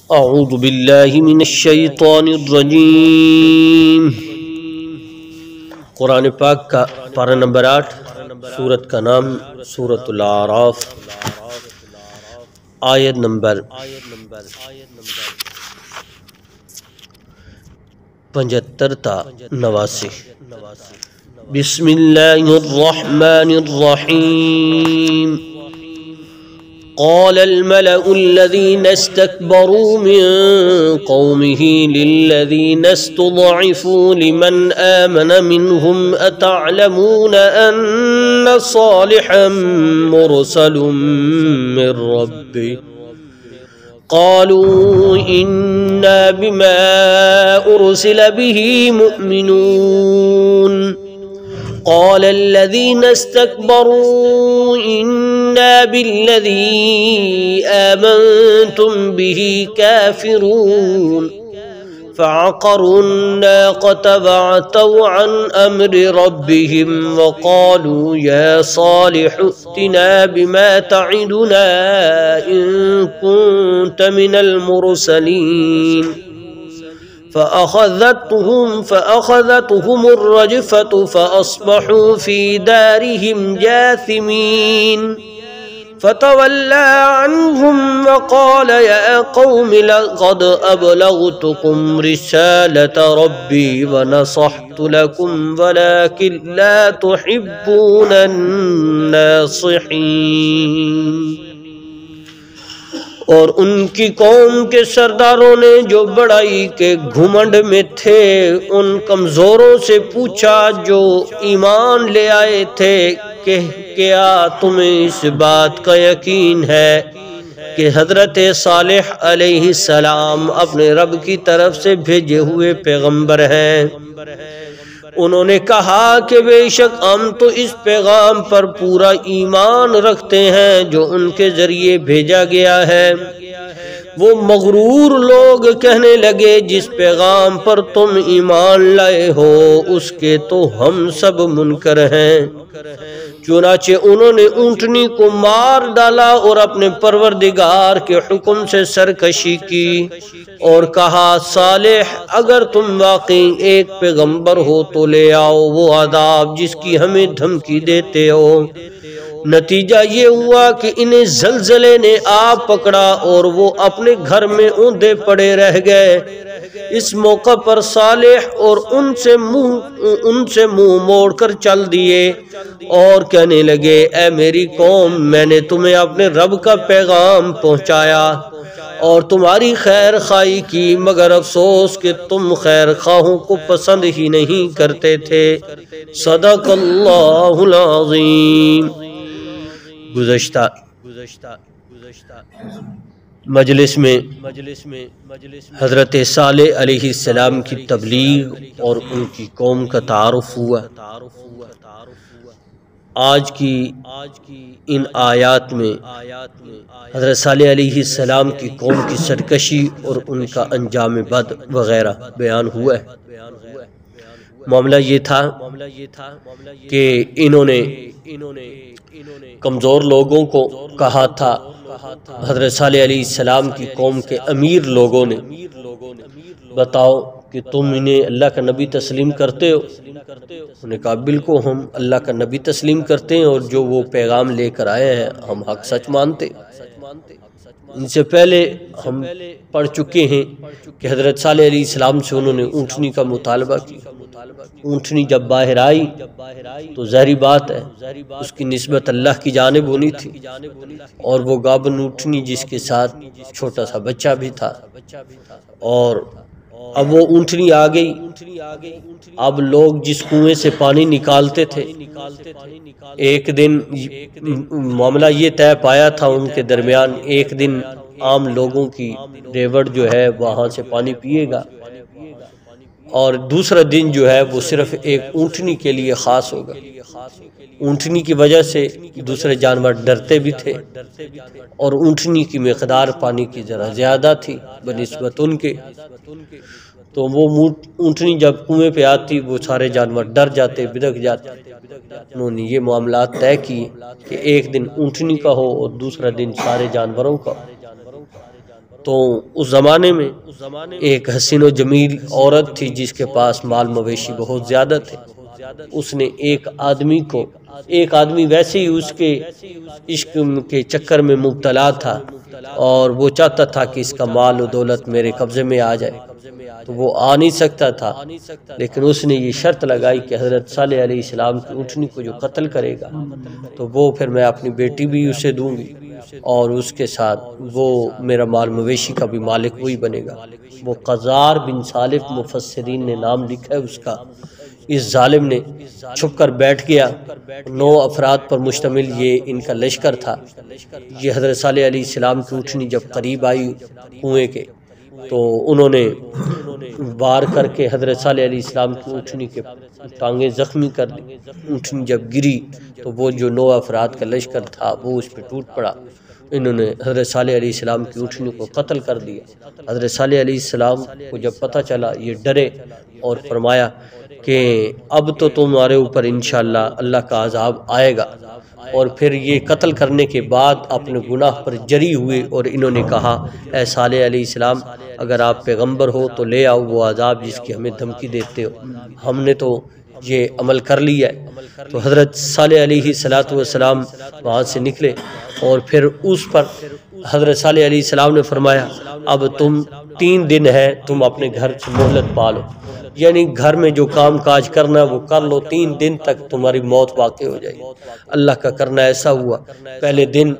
اعوذ باللہ من الشیطان الرجیم۔ قرآن پاک کا پارہ نمبر 8، سورت کا نام سورۃ الاعراف، آیت نمبر 75 تا 89۔ بسم اللہ الرحمن الرحیم۔ قال الملأ الذين استكبروا من قومه للذين استضعفوا لمن آمن منهم أتعلمون أن صالحا مرسل من ربه قالوا إنا بما أرسل به مؤمنون قال الذين استكبروا إنا بالذي آمنتم به كافرون فعقروا الناقة وعتوا عن أمر ربهم وقالوا يا صالح ائتنا بما تعدنا إن كنت من المرسلين فأخذتهم الرجفة فأصبحوا في دارهم جاثمين فتولى عنهم وقال يا قوم لقد أبلغتكم رسالة ربي ونصحت لكم ولكن لا تحبون الناصحين۔ اور ان کی قوم کے سرداروں نے جو بڑائی کے گھمنڈ میں تھے ان کمزوروں سے پوچھا جو ایمان لے آئے تھے کہ کیا تمہیں اس بات کا یقین ہے کہ حضرت صالح علیہ السلام اپنے رب کی طرف سے بھیجے ہوئے پیغمبر ہیں؟ انہوں نے کہا کہ بے شک ہم تو اس پیغام پر پورا ایمان رکھتے ہیں جو ان کے ذریعے بھیجا گیا ہے۔ وہ مغرور لوگ کہنے لگے جس پیغام پر تم ایمان لائے ہو اس کے تو ہم سب منکر ہیں۔ چنانچہ انہوں نے اونٹنی کو مار ڈالا اور اپنے پروردگار کے حکم سے سرکشی کی اور کہا صالح اگر تم واقعی ایک پیغمبر ہو تو لے آؤ وہ عذاب جس کی ہمیں دھمکی دیتے ہو۔ نتیجہ یہ ہوا کہ انہیں زلزلے نے آ پکڑا اور وہ اپنے گھر میں اوندے پڑے رہ گئے۔ اس موقع پر صالح اور ان سے منہ موڑ کر چل دیے اور کہنے لگے اے میری قوم میں نے تمہیں اپنے رب کا پیغام پہنچایا اور تمہاری خیر خواہی کی مگر افسوس کہ تم خیر خواہوں کو پسند ہی نہیں کرتے تھے۔ صدق اللہ العظیم۔ گزشتہ مجلس میں حضرت صالح علیہ السلام کی تبلیغ اور ان کی قوم کا تعارف ہوا۔ آج کی ان آیات میں حضرت صالح علیہ السلام کی قوم کی سرکشی اور ان کا انجام بد وغیرہ بیان ہوا ہے۔ معاملہ یہ تھا کہ انہوں نے کمزور لوگوں کو کہا تھا، حضرت صالح علیہ السلام کی قوم کے امیر لوگوں نے بتاؤ کہ تم انہیں اللہ کا نبی تسلیم کرتے ہو؟ انہوں نے کہا بالکل ہم اللہ کا نبی تسلیم کرتے ہیں اور جو وہ پیغام لے کر آئے ہیں ہم حق سچ مانتے۔ ان سے پہلے ہم پڑھ چکے ہیں کہ حضرت صالح علیہ السلام سے انہوں نے اونٹنی کا مطالبہ کیا۔ اونٹنی جب باہر آئی تو ظاہری بات ہے اس کی نسبت اللہ کی جانب ہونی تھی اور وہ گابن اونٹنی جس کے ساتھ چھوٹا سا بچہ بھی تھا، اور اب وہ اونٹنی آ گئی۔ اب لوگ جس کنویں سے پانی نکالتے تھے ایک دن معاملہ یہ طے پایا تھا ان کے درمیان ایک دن عام لوگوں کی ریوڑ جو ہے وہاں سے پانی پیے گا اور دوسرا دن جو ہے وہ صرف ایک اونٹنی کے لیے خاص ہوگا۔ اونٹنی کی وجہ سے دوسرے جانور ڈرتے بھی تھے اور اونٹنی کی مقدار پانی کی ذرا زیادہ تھی بنسبت ان کے، تو وہ اونٹنی جب کنویں پہ آتی وہ سارے جانور ڈر جاتے بدک جاتے۔ انہوں نے یہ معاملات طے کیے کہ ایک دن اونٹنی کا ہو اور دوسرا دن سارے جانوروں کا۔ تو اس زمانے میں ایک حسین و جمیل عورت تھی جس کے پاس مال مویشی بہت زیادہ تھے. اس نے ایک آدمی ویسے ہی اس کے عشق کے چکر میں مبتلا تھا اور وہ چاہتا تھا کہ اس کا مال و دولت میرے قبضے میں آ جائے، تو وہ آ نہیں سکتا تھا، لیکن اس نے یہ شرط لگائی کہ حضرت صالح علیہ السلام کی اونٹنی کو جو قتل کرے گا تو وہ پھر میں اپنی بیٹی بھی اسے دوں گی اور اس کے ساتھ وہ میرا مال مویشی کا بھی مالک وہی بنے گا. وہ قزار بن سالف مفسرین نے نام لکھا ہے اس کا. اس ظالم نے چھپ کر بیٹھ گیا. 9 افراد پر مشتمل یہ ان کا لشکر تھا. یہ حضرت صالح علیہ السلام کی اونٹنی جب قریب آئی کنویں کے تو انہوں نے وار کر کے حضرت صالح علیہ السلام کی اونٹنی کے ٹانگیں زخمی کر لی. اونٹنی جب گری تو وہ جو 9 افراد کا لشکر تھا وہ اس پہ ٹوٹ پڑا. انہوں نے حضرت صالح علیہ السلام کی اونٹنی کو قتل کر دیا. حضرت صالح علیہ السلام کو جب پتہ چلا یہ ڈرے اور فرمایا کہ اب تو تمہارے اوپر انشاءاللہ اللہ کا عذاب آئے گا. اور پھر یہ قتل کرنے کے بعد اپنے گناہ پر جری ہوئے اور انہوں نے کہا اے صالح علیہ السلام اگر آپ پیغمبر ہو تو لے آؤ وہ عذاب جس کی ہمیں دھمکی دیتے ہو، ہم نے تو یہ عمل کر لیا ہے. تو حضرت صالح علیہ السلام وہاں سے نکلے اور پھر اس پر حضرت صالح علیہ السلام نے فرمایا اب تم 3 دن ہے تم اپنے گھر سے مہلت پالو، یعنی گھر میں جو کام کاج کرنا ہے وہ کر لو، 3 دن تک تمہاری موت واقع ہو جائے گی. اللہ کا کرنا ایسا ہوا پہلے دن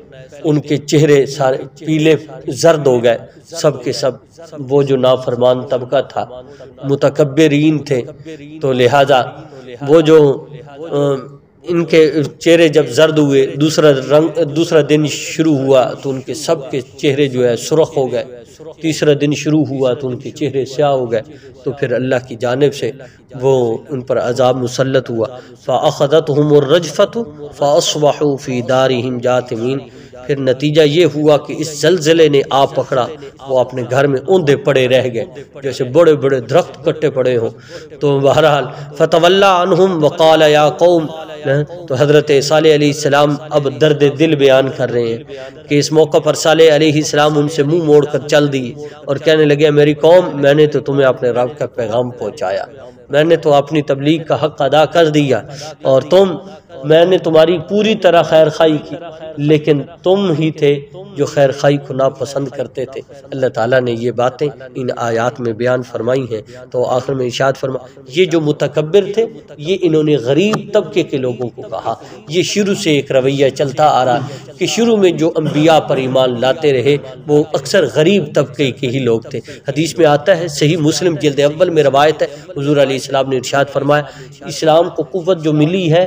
ان کے چہرے سارے پیلے زرد ہو گئے، سب کے سب وہ جو نافرمان طبقہ تھا متکبرین تھے، تو لہذا وہ جو ان کے چہرے جب زرد ہوئے دوسرا دن شروع ہوا تو ان کے سب کے چہرے جو ہے سرخ ہو گئے. تیسرا دن شروع ہوا تو ان کے چہرے سیاہ ہو گئے. تو پھر اللہ کی جانب سے وہ ان پر عذاب مسلط ہوا. فَأَخَذَتْهُمُ الرَّجْفَةُ فَأَصْبَحُوا فِي دَارِهِمْ جَاثِمِينَ. پھر نتیجہ یہ ہوا کہ اس زلزلے نے آ پکڑا، وہ اپنے گھر میں اوندے پڑے رہ گئے جیسے بڑے بڑے درخت کٹے پڑے ہوں. تو بہرحال فَتَوَلَّى عَنْهُمْ وَقَالَ يَا قَوْمِ. تو حضرت صالح علیہ السلام اب درد دل بیان کر رہے ہیں کہ اس موقع پر صالح علیہ السلام ان سے منہ موڑ کر چل دی اور کہنے لگے میری قوم میں نے تو تمہیں اپنے رب کا پیغام پہنچایا، میں نے تو اپنی تبلیغ کا حق ادا کر دیا اور میں نے تمہاری پوری طرح خیر خواہی کی، لیکن تم ہی تھے جو خیر خواہی کو ناپسند کرتے تھے. اللہ تعالیٰ نے یہ باتیں ان آیات میں بیان فرمائی ہیں. تو آخر میں ارشاد فرما یہ جو متکبر تھے یہ انہوں نے غریب طبقے کے لوگوں کو کہا. یہ شروع سے ایک رویہ چلتا آ رہا ہے کہ شروع میں جو انبیاء پر ایمان لاتے رہے وہ اکثر غریب طبقے کے ہی لوگ تھے. حدیث میں آتا ہے صحیح مسلم جلد اول میں روایت ہے، حضور علیہ السلام نے ارشاد فرمایا اسلام کو قوت جو ملی ہے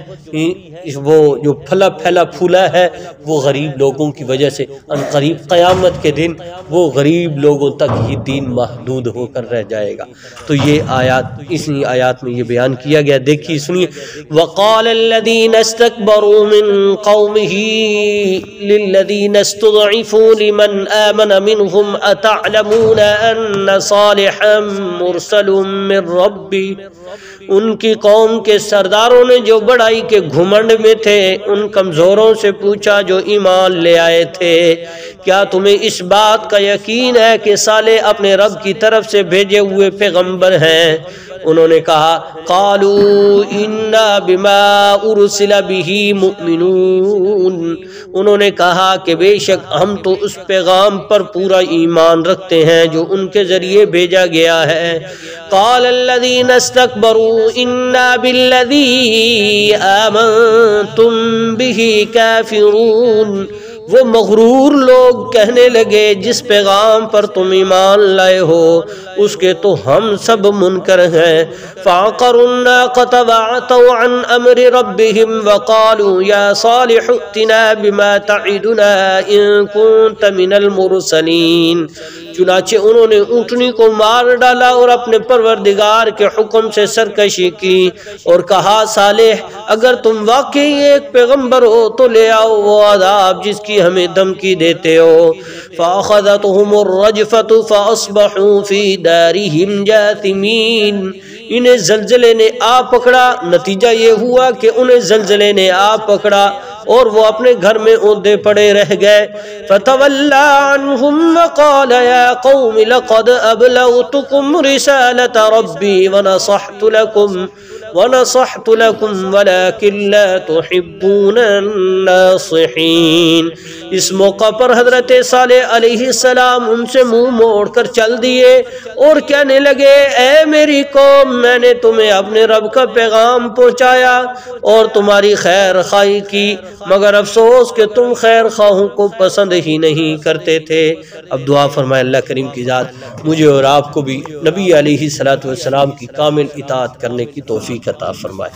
وہ جو پھیلا پھولا ہے وہ غریب لوگوں کی وجہ سے. ان قریب قیامت کے دن وہ غریب لوگوں تک ہی دین محدود ہو کر رہ جائے گا. تو یہ آیات اسی آیات میں یہ بیان کیا گیا. دیکھیے سنیے وقال الذين استكبروا من قومه للذين استضعفوا لمن آمن منهم أتعلمون أن صالحا مرسل من ربي. ان کی قوم کے سرداروں نے جو بڑائی کے گھمنڈ میں تھے ان کمزوروں سے پوچھا جو ایمان لے آئے تھے کیا تمہیں اس بات کا یقین ہے کہ صالح اپنے رب کی طرف سے بھیجے ہوئے پیغمبر ہیں؟ انہوں نے کہا قالوا انا بما ارسل به مؤمنون. انہوں نے کہا کہ بے شک ہم تو اس پیغام پر پورا ایمان رکھتے ہیں جو ان کے ذریعے بھیجا گیا ہے. قال الذين استكبروا انا بالذي آمنتم به كافرون. وہ مغرور لوگ کہنے لگے جس پیغام پر تم ایمان لائے ہو اس کے تو ہم سب منکر ہیں. فعقروا الناقة وعتوا عن امر ربهم وقالوا يا صالح ائتنا بما تعدنا ان كنت من المرسلين. چنانچہ انہوں نے اونٹنی کو مار ڈالا اور اپنے پروردگار کے حکم سے سرکشی کی اور کہا صالح اگر تم واقعی ایک پیغمبر ہو تو لے آؤ وہ عذاب جس کی ہمیں دھمکی دیتے ہو. فأخذتهم الرجفة فأصبحوا في دارهم جاثمين. انہیں زلزلے نے آ پکڑا، نتیجہ یہ ہوا کہ انہیں زلزلے نے آ پکڑا اور وہ اپنے گھر میں اودے پڑے رہ گئے۔ فتولی عنہم وقال یا قوم لقد ابلغتکم رسالۃ ربی ونصحت لکم ولکن لا تحبون الناصحین۔ اس موقع پر حضرت صالح علیہ السلام ان سے منہ موڑ کر چل دیے اور کہنے لگے اے میری قوم، میں نے تمہیں اپنے رب کا پیغام پہنچایا اور تمہاری خیر خواہی کی، مگر افسوس کہ تم خیر خواہوں کو پسند ہی نہیں کرتے تھے۔ اب دعا فرمائے اللہ کریم کی ذات مجھے اور آپ کو بھی نبی علیہ الصلوۃ والسلام کی کامل اطاعت کرنے کی توفیق عطا فرمائے۔